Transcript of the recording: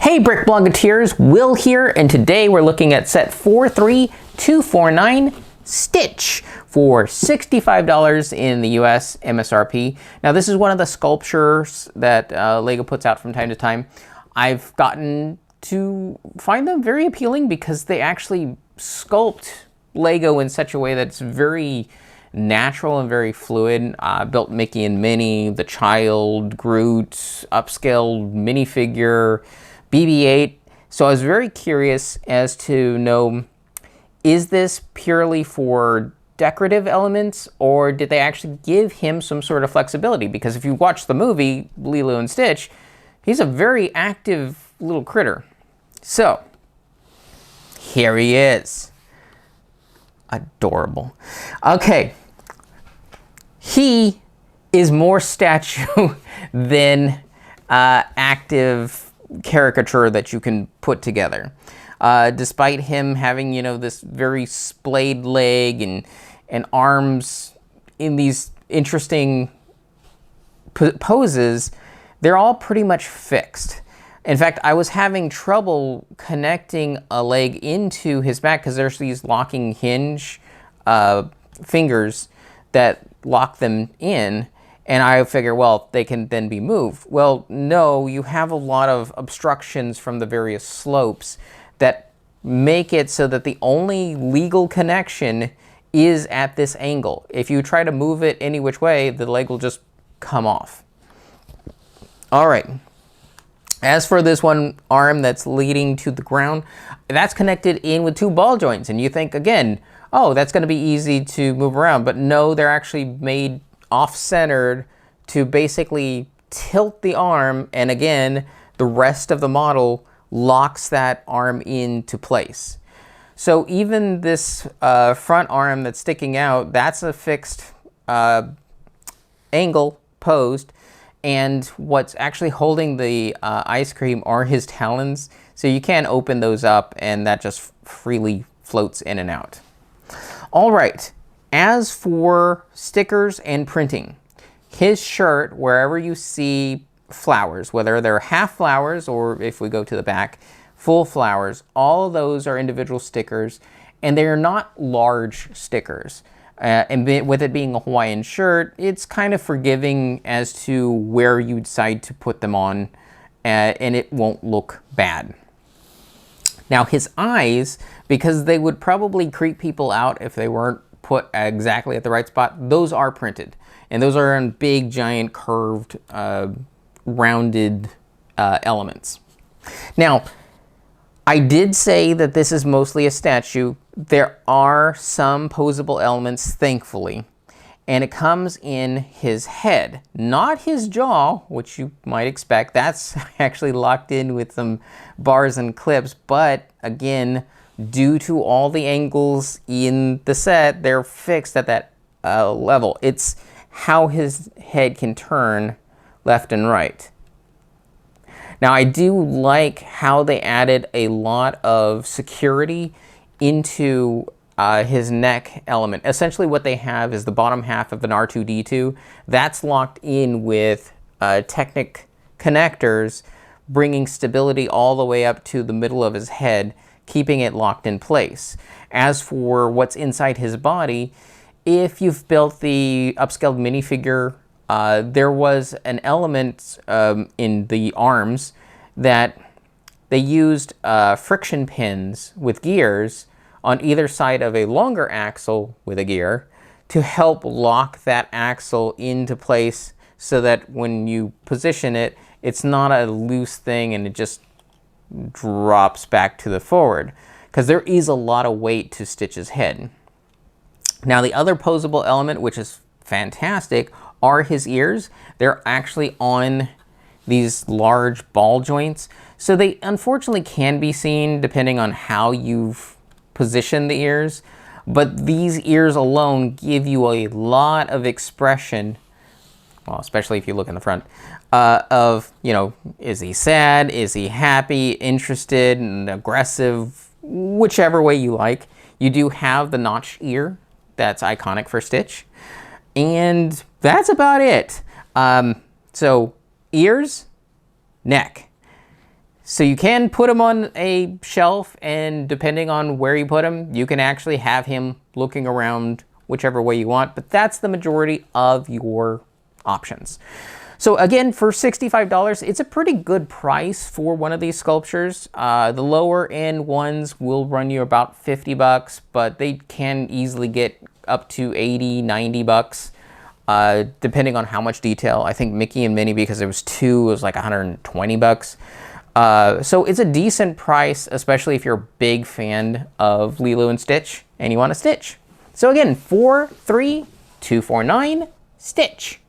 Hey Brick Bloggeteers, Will here, and today we're looking at set 43249 Stitch for $65 in the US MSRP. Now this is one of the sculptures that LEGO puts out from time to time. I've gotten to find them very appealing because they actually sculpt LEGO in such a way that's very natural and very fluid. Built Mickey and Minnie, the Child, Groot, upscaled minifigure, BB-8. So I was very curious as to know, is this purely for decorative elements, or did they actually give him some sort of flexibility? Because if you watch the movie Lilo and Stitch, he's a very active little critter. So here he is. Adorable. Okay, he is more statue than active caricature that you can put together. Despite him having, you know, this very splayed leg and arms in these interesting poses, they're all pretty much fixed. In fact, I was having trouble connecting a leg into his back because there's these locking hinge fingers that lock them in. And I figure, well, they can then be moved. Well, no, you have a lot of obstructions from the various slopes that make it so that the only legal connection is at this angle. If you try to move it any which way, the leg will just come off. All right. As for this one arm that's leading to the ground, that's connected in with two ball joints. And you think, again, oh, that's going to be easy to move around. But no, they're actually made off-centered to basically tilt the arm, and again, the rest of the model locks that arm into place. So even this front arm that's sticking out, that's a fixed angle posed, and what's actually holding the ice cream are his talons, so you can open those up and that just freely floats in and out. All right. As for stickers and printing, his shirt, wherever you see flowers, whether they're half flowers or if we go to the back, full flowers, all of those are individual stickers, and they are not large stickers. And with it being a Hawaiian shirt, it's kind of forgiving as to where you decide to put them on, and it won't look bad. Now his eyes, because they would probably creep people out if they weren't put exactly at the right spot, those are printed, and those are in big giant curved rounded elements. Now I did say that this is mostly a statue. There are some posable elements, thankfully, and it comes in his head, not his jaw, which you might expect. That's actually locked in with some bars and clips, but again, due to all the angles in the set, they're fixed at that level. It's how his head can turn left and right. Now, I do like how they added a lot of security into his neck element. Essentially what they have is the bottom half of an R2-D2. That's locked in with Technic connectors, bringing stability all the way up to the middle of his head, keeping it locked in place. As for what's inside his body, if you've built the upscaled minifigure, there was an element in the arms that they used friction pins with gears on either side of a longer axle with a gear to help lock that axle into place so that when you position it, it's not a loose thing and it just drops back to the forward, because there is a lot of weight to Stitch's head. Now the other posable element, which is fantastic, are his ears. They're actually on these large ball joints, so they unfortunately can be seen depending on how you've positioned the ears, but these ears alone give you a lot of expression, well, especially if you look in the front, of, you know, is he sad, is he happy, interested, and aggressive, whichever way you like. You do have the notched ear that's iconic for Stitch, and that's about it. So ears, neck, So you can put him on a shelf, and depending on where you put him, you can actually have him looking around whichever way you want, but that's the majority of your options. So again, for $65, it's a pretty good price for one of these sculptures. The lower end ones will run you about 50 bucks, but they can easily get up to 80, 90 bucks, depending on how much detail. I think Mickey and Minnie, because there was two, it was like 120 bucks. So it's a decent price, especially if you're a big fan of Lilo and Stitch and you want to Stitch. So again, 43249 Stitch.